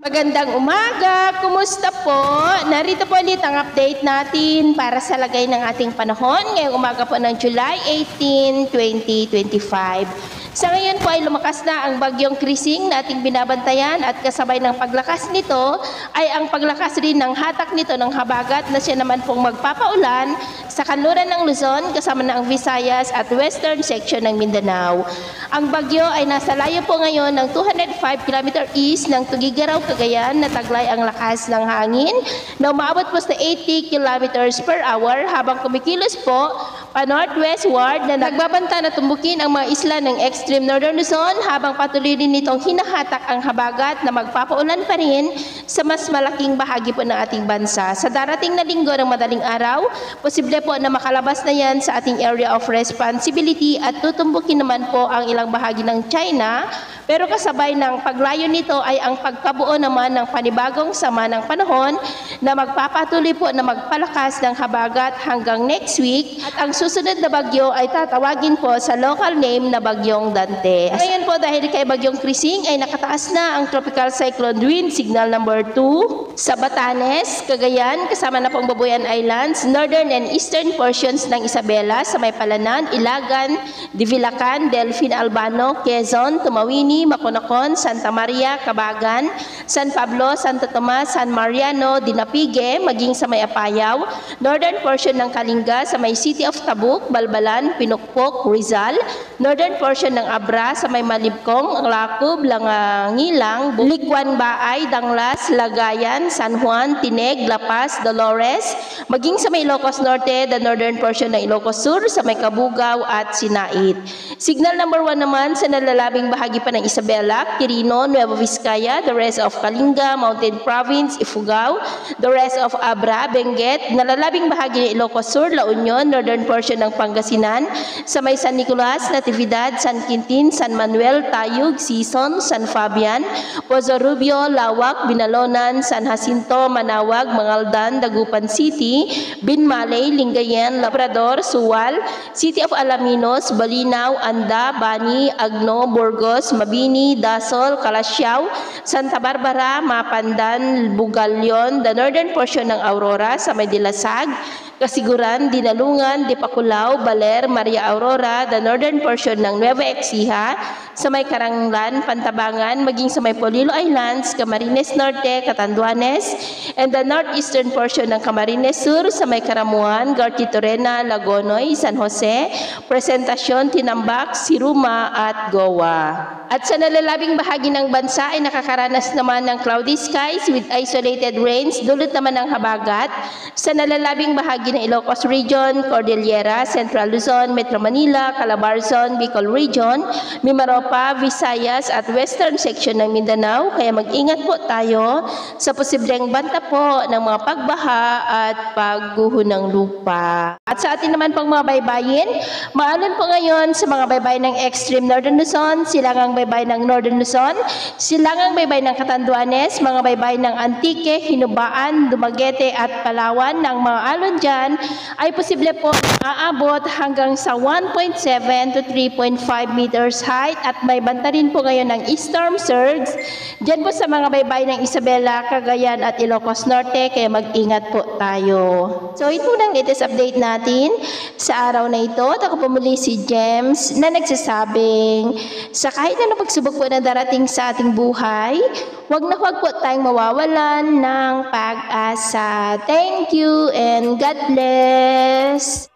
Magandang umaga! Kumusta po? Narito po ulit ang update natin para sa lagay ng ating panahon ngayong umaga po ng July 18, 2025. Sa ngayon po ay lumakas na ang bagyong Krising na ating binabantayan at kasabay ng paglakas nito ay ang paglakas rin ng hatak nito ng habagat na siya naman pong magpapaulan sa kanluran ng Luzon kasama na ang Visayas at western section ng Mindanao. Ang bagyo ay nasa layo po ngayon ng 205 km east ng Tugigaraw, Cagayan na taglay ang lakas ng hangin na umaabot po sa 80 km per hour habang kumikilos po pa northwestward na nagbabanta na tumbukin ang mga isla ng extreme northern Luzon habang patuloy rin nitong hinahatak ang habagat na magpapaulan pa rin sa mas malaking bahagi po ng ating bansa. Sa darating na linggo ng madaling araw, posible po na makalabas na yan sa ating area of responsibility at tutumbukin naman po ang ilang bahagi ng China. Pero kasabay ng paglayo nito ay ang pagkabuo naman ng panibagong sama ng panahon na magpapatuloy po na magpalakas ng habagat hanggang next week at ang susunod na bagyo ay tatawagin po sa local name na Bagyong Dante. Ngayon po dahil kay Bagyong Krising ay nakataas na ang Tropical Cyclone Wind Signal number 2 sa Batanes, Cagayan, kasama na pong Babuyan Islands, northern and eastern portions ng Isabela sa may Palanan, Ilagan, Divilacan, Delfin Albano, Quezon, Tumawini, Maconacon, Santa Maria, Cabagan, San Pablo, Santo Tomas, San Mariano, Dinapigue, maging sa may Apayao, northern portion ng Kalinga sa may City of Tabuk, Balbalan, Pinukpok, Rizal, northern portion ng Abra sa may Malibkong, Lacob, Langangilang, Likwan Baay, Danglas, Lagayan, San Juan, Tineg, La Paz, Dolores, maging sa may Ilocos Norte, the northern portion ng Ilocos Sur sa may Kabugao at Sinait. Signal number 1 naman sa nalalabing bahagi pa ng Isabela, Quirino, Nueva Vizcaya, the rest of Kalinga, Mountain Province, Ifugao, the rest of Abra, Benguet, nalalabing bahagi ng Ilocos Sur, La Union, northern portion ng Pangasinan, sa may San Nicolas, Natividad, San Quintin, San Manuel, Tayug, Sison, San Fabian, Pozo Rubio, Lawak, Binalonan, San Jacinto, Manawag, Mangaldan, Dagupan City, Binmalay, Lingayen, Labrador, Suwal, City of Alaminos, Balinaw, Anda, Bani, Agno, Burgos, Mabini, Dasol, Calasiao, Santa Barbara, Mapandan, Bugalyon, the northern portion ng Aurora sa may Dilasag, Kasiguran, Dinalungan, Dipakulaw, Baler, Maria Aurora, the northern portion ng Nueva Ecija, sa may Karanglan, Pantabangan, maging sa may Polillo Islands, Camarines Norte, Catanduanes, and the northeastern portion ng Camarines Sur, sa may Karamuan, Garchitorena, Lagonoy, San Jose, Presentacion, Tinambak, Siruma, at Goa. At sa nalalabing bahagi ng bansa ay nakakaranas naman ng cloudy skies with isolated rains, dulot naman ng habagat. Sa nalalabing bahagi ng Ilocos Region, Cordillera, Central Luzon, Metro Manila, Calabarzon, Bicol Region, Mimaropa, Visayas at western section ng Mindanao. Kaya mag-ingat po tayo sa posibleng banta po ng mga pagbaha at pagguho ng lupa. At sa atin naman pong mga baybayin, maalon po ngayon sa mga baybayin ng extreme northern Luzon, silangang baybayin ng northern Luzon, silangang baybayin ng Catanduanes, mga baybayin ng Antique, Hinubaan, Dumaguete at Palawan. Ng mga alon dyan ay posible po aabot hanggang sa 1.7 to 3.5 meters height at may banta rin po ngayon ng storm surge dyan po sa mga baybayin ng Isabela, Cagayan at Ilocos Norte, kaya mag-ingat po tayo. So ito lang latest update natin sa araw na ito. At ako po muli si James na nagsasabing sa kahit na pagsubok po na darating sa ating buhay, huwag po tayong mawawalan ng pag-asa. Thank you and God bless!